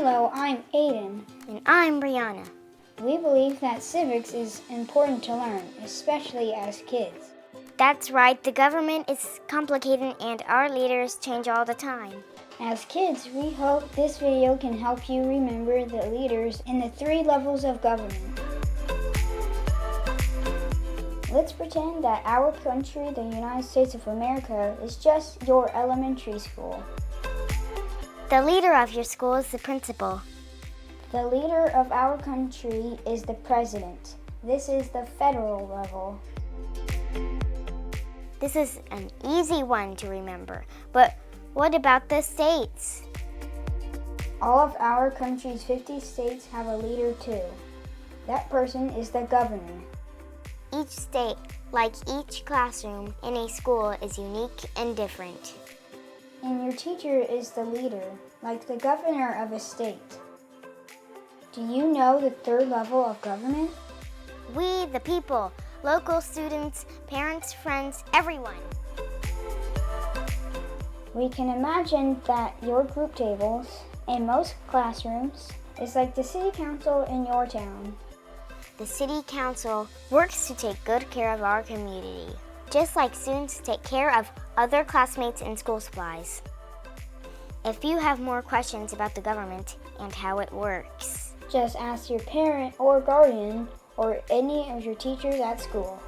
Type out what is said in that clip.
Hello, I'm Aiden. And I'm Brianna. We believe that civics is important to learn, especially as kids. That's right, the government is complicated and our leaders change all the time. As kids, we hope this video can help you remember the leaders in the 3 levels of government. Let's pretend that our country, the United States of America, is just your elementary school. The leader of your school is the principal. The leader of our country is the president. This is the federal level. This is an easy one to remember, but what about the states? All of our country's 50 states have a leader too. That person is the governor. Each state, like each classroom in a school, is unique and different. And your teacher is the leader, like the governor of a state. Do you know the 3rd level of government? We, the people, local students, parents, friends, everyone. We can imagine that your group tables in most classrooms is like the city council in your town. The city council works to take good care of our community, just like students take care of other classmates and school supplies. If you have more questions about the government and how it works, just ask your parent or guardian or any of your teachers at school.